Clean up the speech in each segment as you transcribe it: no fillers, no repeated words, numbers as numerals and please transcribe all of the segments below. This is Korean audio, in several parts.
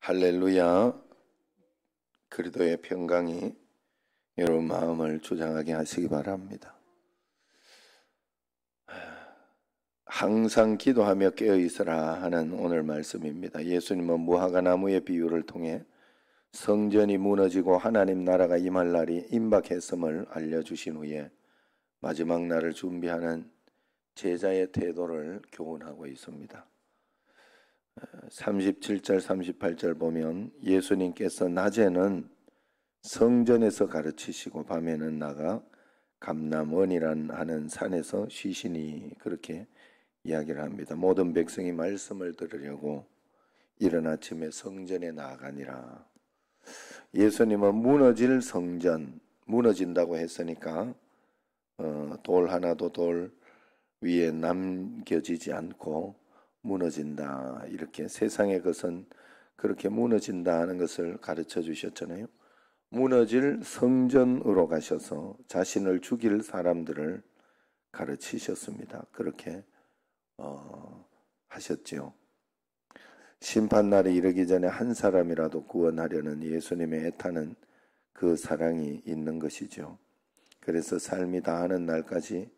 할렐루야. 그리스도의 평강이 여러분 마음을 주장하게 하시기 바랍니다. 항상 기도하며 깨어있으라 하는 오늘 말씀입니다. 예수님은 무화과 나무의 비유를 통해 성전이 무너지고 하나님 나라가 임할 날이 임박했음을 알려주신 후에 마지막 날을 준비하는 제자의 태도를 교훈하고 있습니다. 37절 38절 보면 예수님께서 낮에는 성전에서 가르치시고 밤에는 나가 감람원이란 하는 산에서 쉬시니, 그렇게 이야기를 합니다. 모든 백성이 말씀을 들으려고 이른 아침에 성전에 나아가니라. 예수님은 무너질 성전, 무너진다고 했으니까 돌 하나도 돌 위에 남겨지지 않고 무너진다, 이렇게 세상의 것은 그렇게 무너진다 하는 것을 가르쳐 주셨잖아요. 무너질 성전으로 가셔서 자신을 죽일 사람들을 가르치셨습니다. 그렇게 하셨지요. 심판날이 이르기 전에 한 사람이라도 구원하려는 예수님의 애타는 그 사랑이 있는 것이죠. 그래서 삶이 다하는 날까지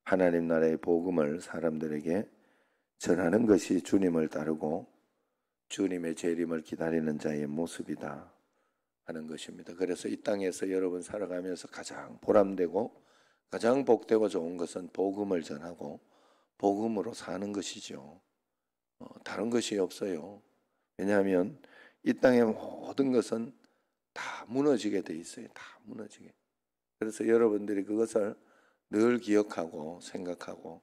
하나님 나라의 복음을 사람들에게 전하는 것이 주님을 따르고 주님의 재림을 기다리는 자의 모습이다 하는 것입니다. 그래서 이 땅에서 여러분 살아가면서 가장 보람되고 가장 복되고 좋은 것은 복음을 전하고 복음으로 사는 것이죠. 다른 것이 없어요. 왜냐하면 이 땅의 모든 것은 다 무너지게 돼 있어요. 다 무너지게. 그래서 여러분들이 그것을 늘 기억하고 생각하고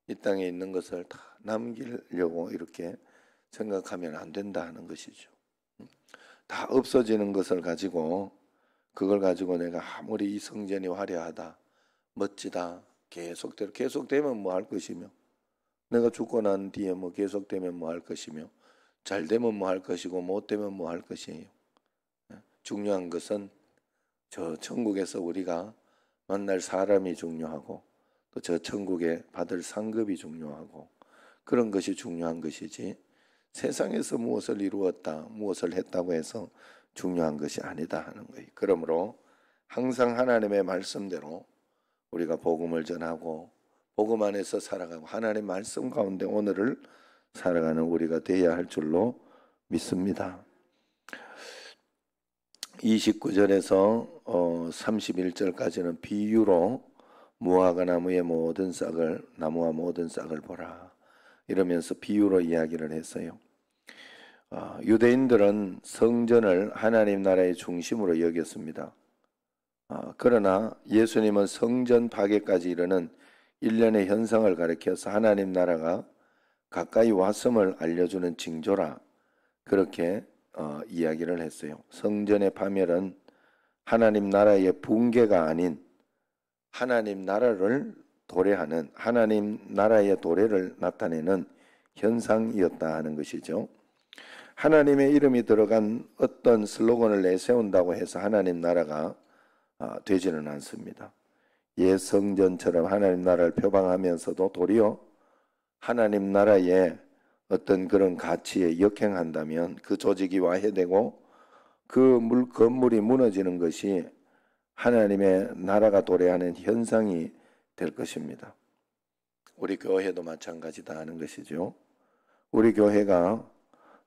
이 땅에 있는 것을 다 남기려고 이렇게 생각하면 안 된다 하는 것이죠. 다 없어지는 것을 가지고, 그걸 가지고 내가 아무리 이 성전이 화려하다, 멋지다, 계속되면 뭐 할 것이며, 내가 죽고 난 뒤에 뭐 계속되면 뭐 할 것이며, 잘 되면 뭐 할 것이고 못 되면 뭐 할 것이에요. 중요한 것은 저 천국에서 우리가 만날 사람이 중요하고 또 저 천국에 받을 상급이 중요하고 그런 것이 중요한 것이지, 세상에서 무엇을 이루었다, 무엇을 했다고 해서 중요한 것이 아니다 하는 거예요. 그러므로 항상 하나님의 말씀대로 우리가 복음을 전하고 복음 안에서 살아가고 하나님 말씀 가운데 오늘을 살아가는 우리가 되어야 할 줄로 믿습니다. 29절에서 31절까지는 비유로 무화과 나무와 모든 싹을 보라, 이러면서 비유로 이야기를 했어요. 유대인들은 성전을 하나님 나라의 중심으로 여겼습니다. 그러나 예수님은 성전 파괴까지 이르는 일련의 현상을 가리켜서 하나님 나라가 가까이 왔음을 알려주는 징조라, 그렇게 이야기를 했어요. 성전의 파멸은 하나님 나라의 붕괴가 아닌 하나님 나라를 도래하는, 하나님 나라의 도래를 나타내는 현상이었다 하는 것이죠. 하나님의 이름이 들어간 어떤 슬로건을 내세운다고 해서 하나님 나라가 되지는 않습니다. 옛 성전처럼 하나님 나라를 표방하면서도 도리어 하나님 나라의 어떤 그런 가치에 역행한다면 그 조직이 와해되고 그 건물이 무너지는 것이 하나님의 나라가 도래하는 현상이 될 것입니다. 우리 교회도 마찬가지다 하는 것이죠. 우리 교회가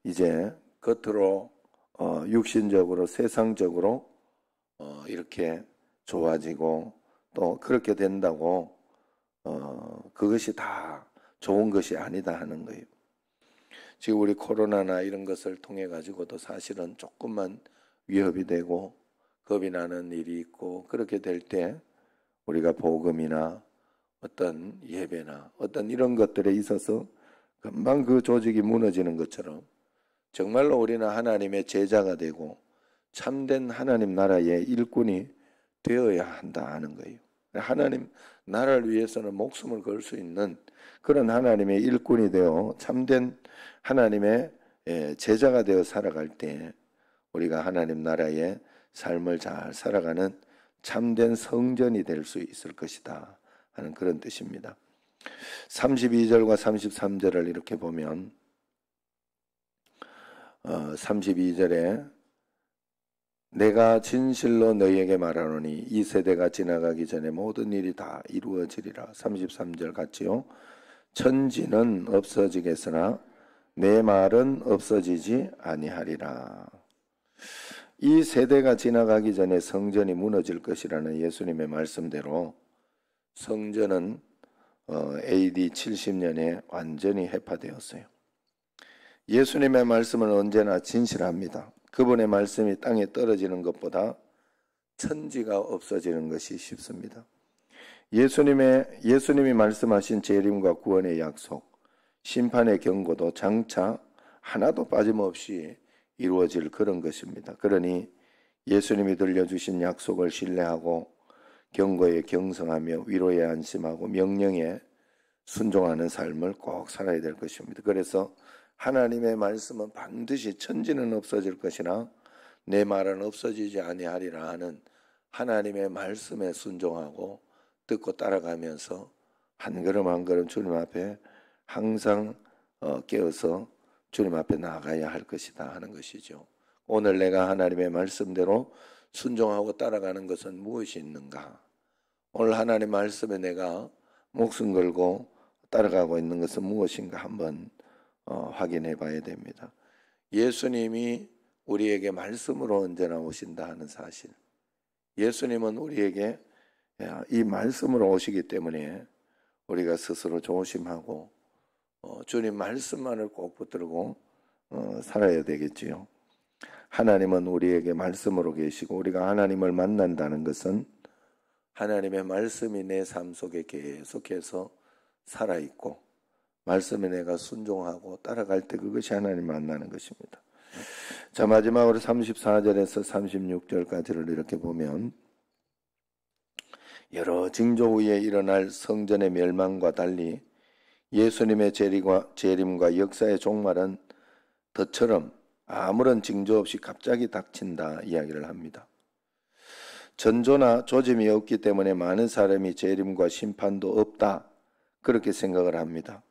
이제 겉으로 육신적으로 세상적으로 이렇게 좋아지고 또 그렇게 된다고 그것이 다 좋은 것이 아니다 하는 거예요. 지금 우리 코로나나 이런 것을 통해 가지고도 사실은 조금만 위협이 되고 겁이 나는 일이 있고, 그렇게 될 때 우리가 복음이나 어떤 예배나 어떤 이런 것들에 있어서 금방 그 조직이 무너지는 것처럼 정말로 우리는 하나님의 제자가 되고 참된 하나님 나라의 일꾼이 되어야 한다 하는 거예요. 하나님 나라를 위해서는 목숨을 걸 수 있는 그런 하나님의 일꾼이 되어 참된 하나님의 제자가 되어 살아갈 때 우리가 하나님 나라의 삶을 잘 살아가는 참된 성전이 될 수 있을 것이다 하는 그런 뜻입니다. 32절과 33절을 이렇게 보면 32절에 내가 진실로 너희에게 말하노니 이 세대가 지나가기 전에 모든 일이 다 이루어지리라. 33절 같지요. 천지는 없어지겠으나 내 말은 없어지지 아니하리라. 이 세대가 지나가기 전에 성전이 무너질 것이라는 예수님의 말씀대로 성전은 AD 70년에 완전히 해파되었어요. 예수님의 말씀은 언제나 진실합니다. 그분의 말씀이 땅에 떨어지는 것보다 천지가 없어지는 것이 쉽습니다. 예수님이 말씀하신 재림과 구원의 약속, 심판의 경고도 장차 하나도 빠짐없이 이루어질 그런 것입니다. 그러니 예수님이 들려주신 약속을 신뢰하고 경고에 경성하며 위로에 안심하고 명령에 순종하는 삶을 꼭 살아야 될 것입니다. 그래서 하나님의 말씀은 반드시 천지는 없어질 것이나 내 말은 없어지지 아니하리라 하는 하나님의 말씀에 순종하고 듣고 따라가면서 한 걸음 한 걸음 주님 앞에 항상 깨어서 주님 앞에 나아가야 할 것이다 하는 것이죠. 오늘 내가 하나님의 말씀대로 순종하고 따라가는 것은 무엇이 있는가? 오늘 하나님 말씀에 내가 목숨 걸고 따라가고 있는 것은 무엇인가 한번 확인해 봐야 됩니다. 예수님이 우리에게 말씀으로 언제나 오신다 하는 사실. 예수님은 우리에게 이 말씀으로 오시기 때문에 우리가 스스로 조심하고 주님 말씀만을 꼭 붙들고 살아야 되겠지요. 하나님은 우리에게 말씀으로 계시고 우리가 하나님을 만난다는 것은 하나님의 말씀이 내 삶 속에 계속해서 살아있고 말씀에 내가 순종하고 따라갈 때 그것이 하나님 만나는 것입니다. 자, 마지막으로 34절에서 36절까지를 이렇게 보면 여러 징조 후에 일어날 성전의 멸망과 달리 예수님의 재림과 역사의 종말은 덫처럼 아무런 징조 없이 갑자기 닥친다 이야기를 합니다. 전조나 조짐이 없기 때문에 많은 사람이 재림과 심판도 없다 그렇게 생각을 합니다.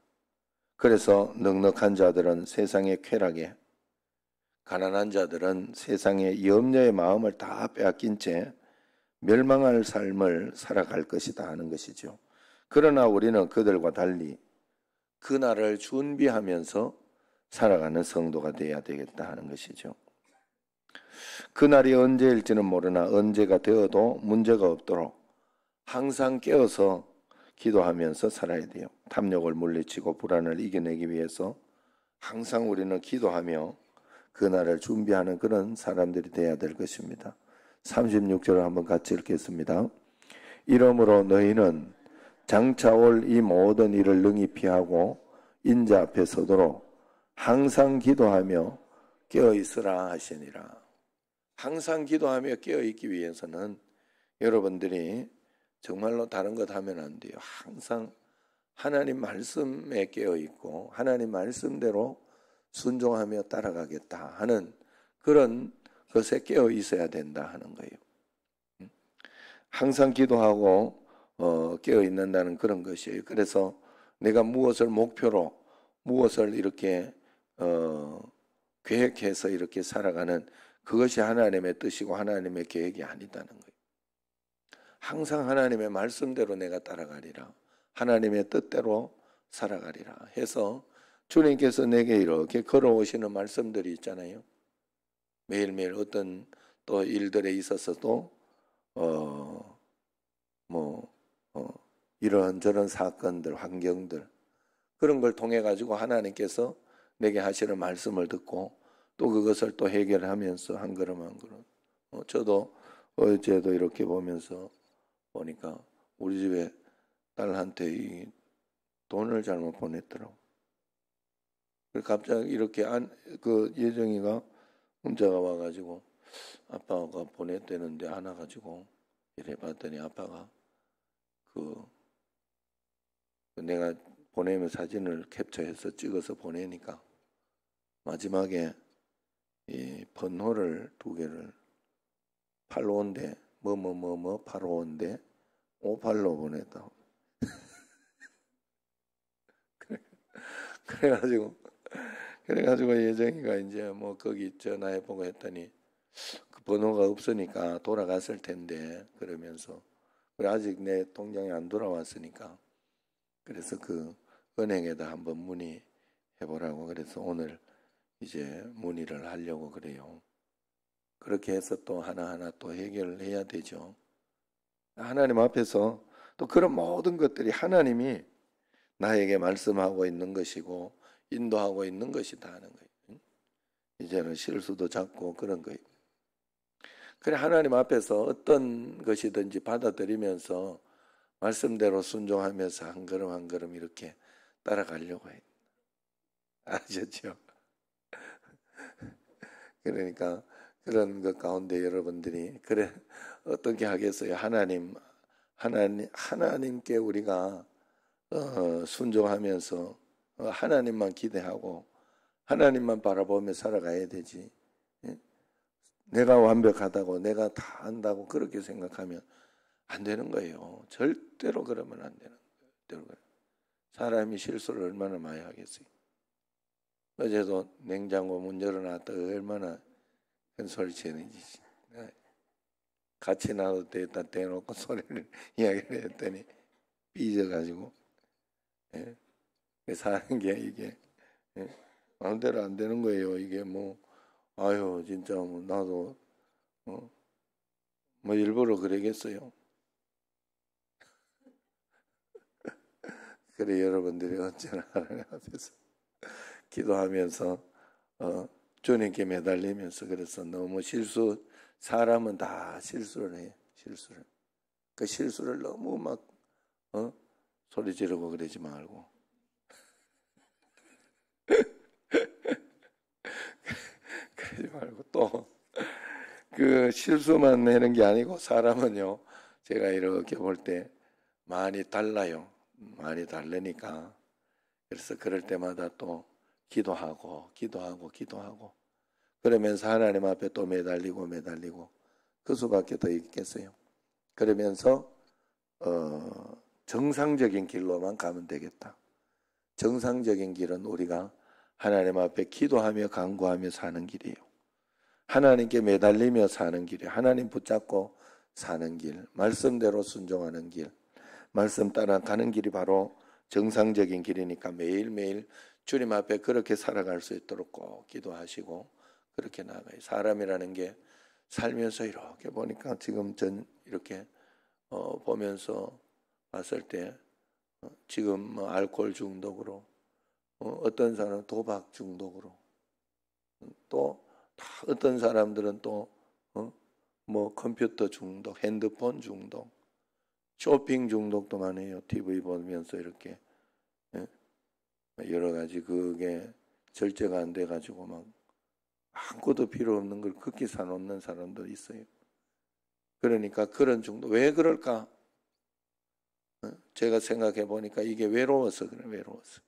그래서 넉넉한 자들은 세상의 쾌락에, 가난한 자들은 세상의 염려의 마음을 다 빼앗긴 채 멸망할 삶을 살아갈 것이다 하는 것이죠. 그러나 우리는 그들과 달리 그날을 준비하면서 살아가는 성도가 되어야 되겠다 하는 것이죠. 그날이 언제일지는 모르나 언제가 되어도 문제가 없도록 항상 깨어서 기도하면서 살아야 돼요. 탐욕을 물리치고 불안을 이겨내기 위해서 항상 우리는 기도하며 그날을 준비하는 그런 사람들이 되어야 될 것입니다. 36절을 한번 같이 읽겠습니다. 이러므로 너희는 장차 올 이 모든 일을 능히 피하고 인자 앞에 서도록 항상 기도하며 깨어있으라 하시니라. 항상 기도하며 깨어있기 위해서는 여러분들이 정말로 다른 것 하면 안 돼요. 항상 하나님 말씀에 깨어있고 하나님 말씀대로 순종하며 따라가겠다 하는 그런 것에 깨어 있어야 된다 하는 거예요. 항상 기도하고 깨어 있는다는 그런 것이에요. 그래서 내가 무엇을 목표로 무엇을 이렇게 계획해서 이렇게 살아가는 그것이 하나님의 뜻이고 하나님의 계획이 아니다는 거예요. 항상 하나님의 말씀대로 내가 따라가리라. 하나님의 뜻대로 살아가리라 해서 주님께서 내게 이렇게 걸어오시는 말씀들이 있잖아요. 매일매일 어떤 또 일들에 있어서도 이런저런 사건들, 환경들 그런 걸 통해 가지고 하나님께서 내게 하시는 말씀을 듣고 또 그것을 또 해결하면서 한 걸음 한 걸음. 저도 어제도 이렇게 보면서 보니까 우리 집에 딸한테 이 돈을 잘못 보냈더라고. 갑자기 이렇게 그 예정이가 문자가 와가지고 아빠가 보냈대는데 안 와가지고 이래 봤더니 아빠가 그 내가 보내면 사진을 캡처해서 찍어서 보내니까 마지막에 이 번호를 2개를 855인데 뭐뭐뭐뭐 855인데 58로 보냈다고. 그래가지고 그래가지고 예정이가 이제 뭐 거기 전화해보고 했더니 그 번호가 없으니까 돌아갔을 텐데 그러면서 그래 아직 내 통장에 안 돌아왔으니까 그래서 그 은행에다 한번 문의해보라고 그래서 오늘 이제 문의를 하려고 그래요. 그렇게 해서 또 하나하나 또 해결을 해야 되죠. 하나님 앞에서 또 그런 모든 것들이 하나님이 나에게 말씀하고 있는 것이고 인도하고 있는 것이다 하는 거예요. 이제는 실수도 작고 그런 거예요. 그래 하나님 앞에서 어떤 것이든지 받아들이면서 말씀대로 순종하면서 한 걸음 한 걸음 이렇게 따라가려고 해요. 아셨죠? 그러니까 그런 것 가운데 여러분들이 그래 어떻게 하겠어요? 하나님께 우리가 순종하면서 하나님만 기대하고 하나님만 바라보며 살아가야 되지. 예? 내가 완벽하다고 내가 다 안다고 그렇게 생각하면 안 되는 거예요. 절대로 그러면 안 되는 거예요. 사람이 실수를 얼마나 많이 하겠어요. 어제도 냉장고 문 열어놨다 얼마나 큰 소리 치는지 같이 놔도 되다 대놓고 소리를 이야기를 했더니 삐져가지고 예? 사는 게 이게 예? 마음대로 안 되는 거예요. 이게 뭐 아유 진짜 뭐 나도 뭐 일부러 그러겠어요. 그래 여러분들이 언제나 하나님 앞에서 기도하면서 주님께 매달리면서 그래서 너무 사람은 다 실수를 해요. 실수를. 그 실수를 너무 막 소리 지르고 그러지 말고 그러지 말고 또 그 실수만 내는 게 아니고 사람은요 제가 이렇게 볼 때 많이 달라요. 많이 다르니까 그래서 그럴 때마다 또 기도하고 그러면서 하나님 앞에 또 매달리고 그 수밖에 더 있겠어요. 그러면서 정상적인 길로만 가면 되겠다. 정상적인 길은 우리가 하나님 앞에 기도하며 간구하며 사는 길이에요. 하나님께 매달리며 사는 길이에요. 하나님 붙잡고 사는 길, 말씀대로 순종하는 길, 말씀 따라 가는 길이 바로 정상적인 길이니까 매일매일 주님 앞에 그렇게 살아갈 수 있도록 꼭 기도하시고 그렇게 나가요. 사람이라는 게 살면서 이렇게 보니까 지금 전 이렇게 보면서 봤을 때 지금 뭐 알코올 중독으로 어떤 사람은 도박 중독으로 또 어떤 사람들은 또 뭐 컴퓨터 중독, 핸드폰 중독, 쇼핑 중독도 많아요. TV 보면서 이렇게 여러 가지 그게 절제가 안 돼가지고 막 아무것도 필요 없는 걸 극히 사놓는 사람도 있어요. 그러니까 그런 중독 왜 그럴까? 제가 생각해 보니까 이게 외로워서 그래. 외로워서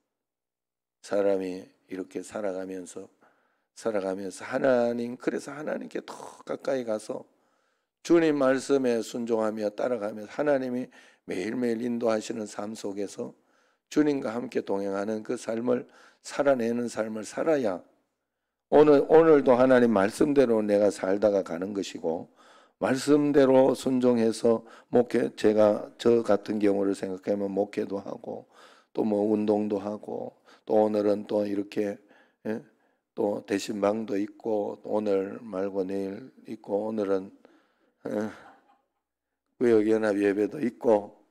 사람이 이렇게 살아가면서 그래서 하나님께 더 가까이 가서 주님 말씀에 순종하며 따라가면서 하나님이 매일매일 인도하시는 삶 속에서 주님과 함께 동행하는 그 삶을 살아내는 삶을 살아야 오늘도 하나님 말씀대로 내가 살다가 가는 것이고 말씀대로 순종해서 제가 저 같은 경우를 생각하면 목회도 하고 또 뭐 운동도 하고 또 오늘은 또 이렇게 또 대신방도 있고 오늘 말고 내일 있고 오늘은 구역연합 예배도 있고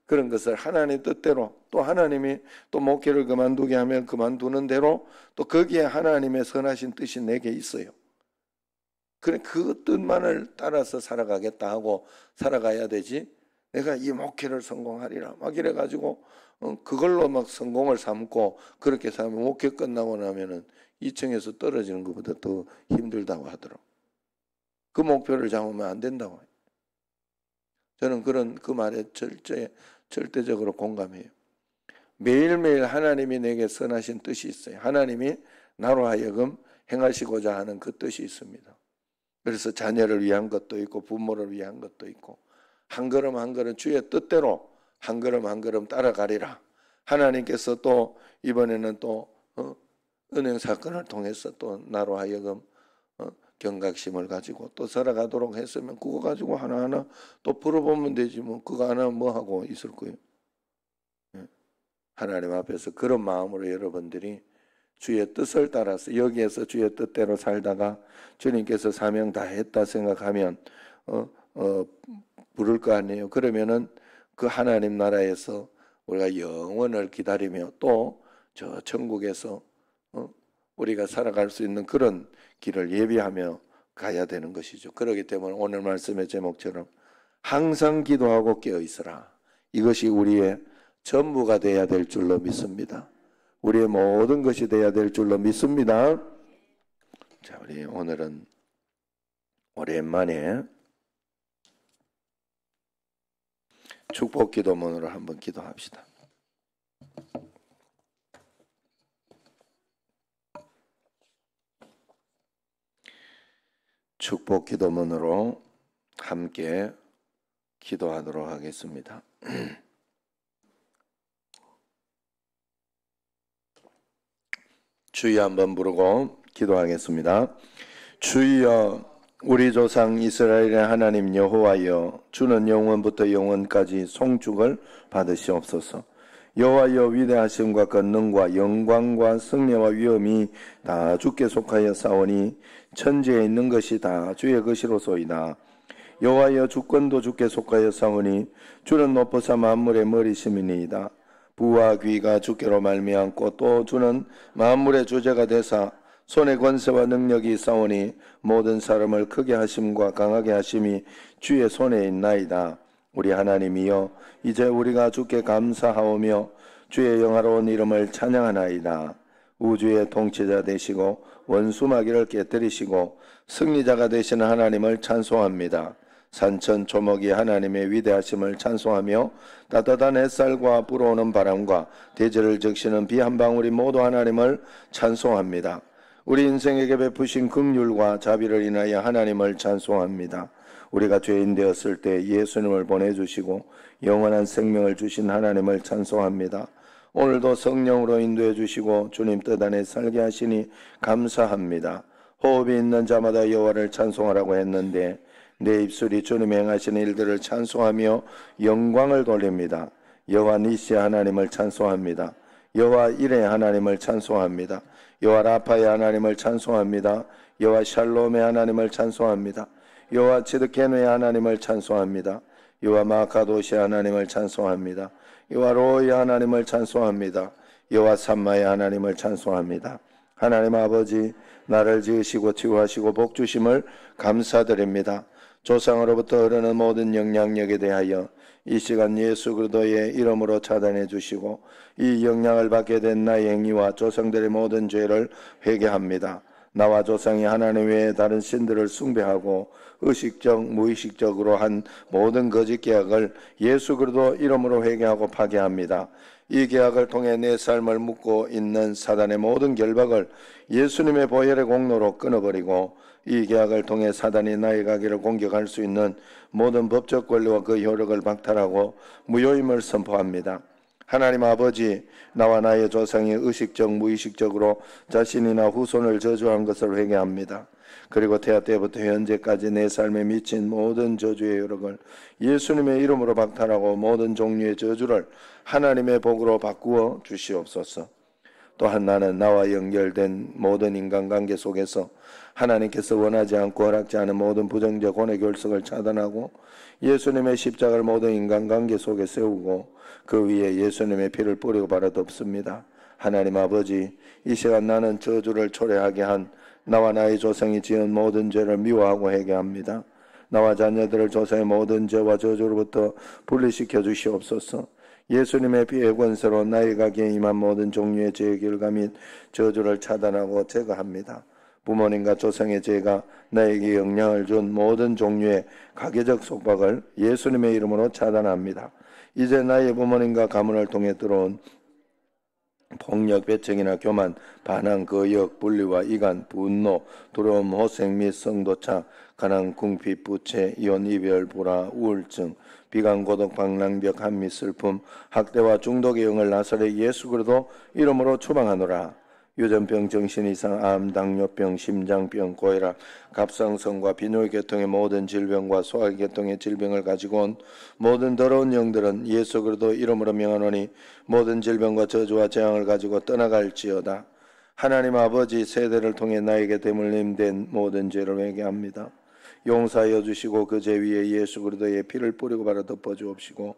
그런 것을 하나님 뜻대로 또 하나님이 또 목회를 그만두게 하면 그만두는 대로 또 거기에 하나님의 선하신 뜻이 내게 있어요. 그래 그 뜻만을 따라서 살아가겠다 하고 살아가야 되지 내가 이 목회를 성공하리라 막 이래가지고 그걸로 막 성공을 삼고 그렇게 살면 목회 끝나고 나면은 2층에서 떨어지는 것보다 더 힘들다고 하더라고. 그 목표를 잡으면 안 된다고. 저는 그 말에 절대적으로 공감해요. 매일매일 하나님이 내게 선하신 뜻이 있어요. 하나님이 나로 하여금 행하시고자 하는 그 뜻이 있습니다. 그래서 자녀를 위한 것도 있고 부모를 위한 것도 있고 한 걸음 한 걸음 주의 뜻대로 한 걸음 한 걸음 따라가리라. 하나님께서 또 이번에는 또 은행 사건을 통해서 또 나로 하여금 경각심을 가지고 또 살아가도록 했으면 그거 가지고 하나하나 또 풀어보면 되지 뭐. 그거 하나 뭐 하고 있을 거예요. 하나님 앞에서 그런 마음으로 여러분들이 주의 뜻을 따라서 여기에서 주의 뜻대로 살다가 주님께서 사명 다 했다 생각하면 부를 거 아니에요. 그러면은 그 하나님 나라에서 우리가 영원을 기다리며 또 저 천국에서 우리가 살아갈 수 있는 그런 길을 예비하며 가야 되는 것이죠. 그렇기 때문에 오늘 말씀의 제목처럼 항상 기도하고 깨어 있으라. 이것이 우리의 전부가 되어야 될 줄로 믿습니다. 우리의 모든 것이 되어야 될 줄로 믿습니다. 자, 우리 오늘은 오랜만에 축복 기도문으로 한번 기도합시다. 축복 기도문으로 함께 기도하도록 하겠습니다. 주여 한번 부르고 기도하겠습니다. 주여, 우리 조상 이스라엘의 하나님 여호와여, 주는 영원부터 영원까지 송축을 받으시옵소서. 여호와여, 위대하심과 권능과 영광과 승리와 위엄이 다 주께 속하여 싸우니 천지에 있는 것이 다 주의 것이로소이다. 여호와여, 주권도 주께 속하여 싸우니 주는 높으사 만물의 머리심이니이다. 부와 귀가 주께로 말미암고 또 주는 만물의 주제가 되사 손의 권세와 능력이 싸우니 모든 사람을 크게 하심과 강하게 하심이 주의 손에 있나이다. 우리 하나님이여, 이제 우리가 주께 감사하오며 주의 영화로운 이름을 찬양하나이다. 우주의 통치자 되시고 원수마귀를 깨뜨리시고 승리자가 되시는 하나님을 찬송합니다. 산천 초목이 하나님의 위대하심을 찬송하며 따뜻한 햇살과 불어오는 바람과 대지를 적시는 비 한 방울이 모두 하나님을 찬송합니다. 우리 인생에게 베푸신 긍휼과 자비를 인하여 하나님을 찬송합니다. 우리가 죄인 되었을 때 예수님을 보내주시고 영원한 생명을 주신 하나님을 찬송합니다. 오늘도 성령으로 인도해 주시고 주님 뜻 안에 살게 하시니 감사합니다. 호흡이 있는 자마다 여호와를 찬송하라고 했는데 내 입술이 주님 행하신 일들을 찬송하며 영광을 돌립니다. 여호와 니시 하나님을 찬송합니다. 여호와 이레 하나님을 찬송합니다. 여호와 라파의 하나님을 찬송합니다. 여호와 샬롬의 하나님을 찬송합니다. 여호와 츠드케노의 하나님을 찬송합니다. 여호와 마카도시 하나님을 찬송합니다. 여호와 로의 하나님을 찬송합니다. 여호와 삼마의 하나님을 찬송합니다. 하나님 아버지, 나를 지으시고 치유하시고 복주심을 감사드립니다. 조상으로부터 흐르는 모든 영향력에 대하여 이 시간 예수 그리스도의 이름으로 차단해 주시고 이 영향을 받게 된 나의 행위와 조상들의 모든 죄를 회개합니다. 나와 조상이 하나님 외에 다른 신들을 숭배하고 의식적, 무의식적으로 한 모든 거짓 계약을 예수 그리스도 이름으로 회개하고 파괴합니다. 이 계약을 통해 내 삶을 묶고 있는 사단의 모든 결박을 예수님의 보혈의 공로로 끊어버리고 이 계약을 통해 사단이 나의 가기를 공격할 수 있는 모든 법적 권리와 그 효력을 박탈하고 무효임을 선포합니다. 하나님 아버지, 나와 나의 조상이 의식적, 무의식적으로 자신이나 후손을 저주한 것을 회개합니다. 그리고 태아 때부터 현재까지 내 삶에 미친 모든 저주의 효력을 예수님의 이름으로 박탈하고 모든 종류의 저주를 하나님의 복으로 바꾸어 주시옵소서. 또한 나는 나와 연결된 모든 인간관계 속에서 하나님께서 원하지 않고 허락지 않은 모든 부정적 혼의 결석을 차단하고 예수님의 십자가를 모든 인간관계 속에 세우고 그 위에 예수님의 피를 뿌리고 바로 덮습니다. 하나님 아버지, 이 시간 나는 저주를 초래하게 한 나와 나의 조상이 지은 모든 죄를 미워하고 회개합니다. 나와 자녀들을 조상의 모든 죄와 저주로부터 분리시켜 주시옵소서. 예수님의 피의 권세로 나의 가게에 임한 모든 종류의 죄의 결과 및 저주를 차단하고 제거합니다. 부모님과 조상의 죄가 나에게 영향을 준 모든 종류의 가계적 속박을 예수님의 이름으로 차단합니다. 이제 나의 부모님과 가문을 통해 들어온 폭력, 배척이나 교만, 반항, 거역, 분리와 이간, 분노, 두려움, 호생 및 성도착, 가난, 궁핍, 부채, 이혼, 이별, 불화, 우울증, 비관, 고독, 방랑벽, 한미, 슬픔, 학대와 중독의 영을 나사렛 예수 그리스도 이름으로 추방하노라. 유전병, 정신이상, 암, 당뇨병, 심장병, 고혈압, 갑상선과 비뇨기계통의 모든 질병과 소화계통의 질병을 가지고 온 모든 더러운 영들은 예수 그리스도 이름으로 명하노니 모든 질병과 저주와 재앙을 가지고 떠나갈지어다. 하나님 아버지, 세대를 통해 나에게 대물림된 모든 죄를 회개합니다. 용서하여 주시고 그 죄 위에 예수 그리스도의 피를 뿌리고 바로 덮어주옵시고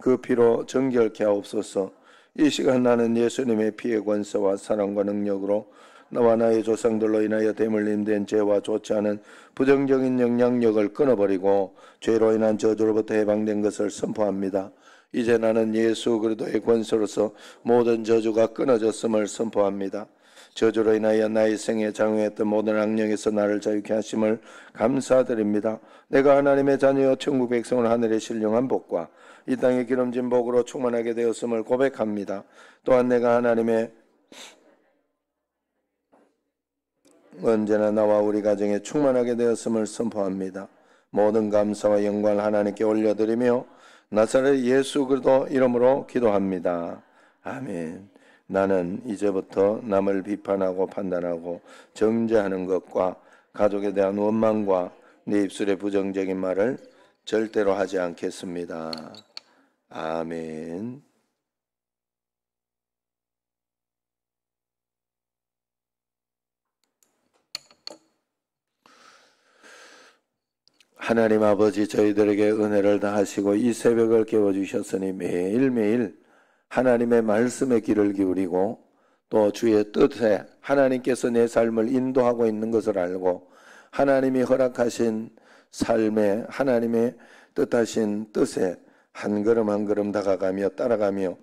그 피로 정결케 하옵소서. 이 시간 나는 예수님의 피의 권세와 사랑과 능력으로 나와 나의 조상들로 인하여 대물림된 죄와 좋지 않은 부정적인 영향력을 끊어버리고 죄로 인한 저주로부터 해방된 것을 선포합니다. 이제 나는 예수 그리스도의 권세로서 모든 저주가 끊어졌음을 선포합니다. 저주로 인하여 나의 생에 장애했던 모든 악령에서 나를 자유케 하심을 감사드립니다. 내가 하나님의 자녀여 천국 백성을 하늘의 신령한 복과 이 땅의 기름진 복으로 충만하게 되었음을 고백합니다. 또한 내가 하나님의 언제나 나와 우리 가정에 충만하게 되었음을 선포합니다. 모든 감사와 영광을 하나님께 올려드리며 나사렛 예수 그리스도 이름으로 기도합니다. 아멘. 나는 이제부터 남을 비판하고 판단하고 정죄하는 것과 가족에 대한 원망과 내 입술의 부정적인 말을 절대로 하지 않겠습니다. 아멘. 하나님 아버지, 저희들에게 은혜를 다하시고 이 새벽을 깨워주셨으니 매일매일 하나님의 말씀에 귀를 기울이고 또 주의 뜻에 하나님께서 내 삶을 인도하고 있는 것을 알고 하나님이 허락하신 삶에 하나님의 뜻하신 뜻에 한 걸음 한 걸음 다가가며 따라가며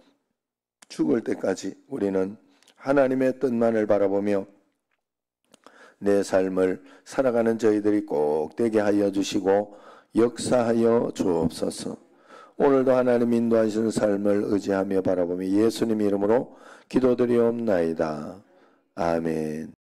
죽을 때까지 우리는 하나님의 뜻만을 바라보며 내 삶을 살아가는 저희들이 꼭 되게 하여 주시고 역사하여 주옵소서. 오늘도 하나님 인도하시는 삶을 의지하며 바라보며 예수님 이름으로 기도드리옵나이다. 아멘.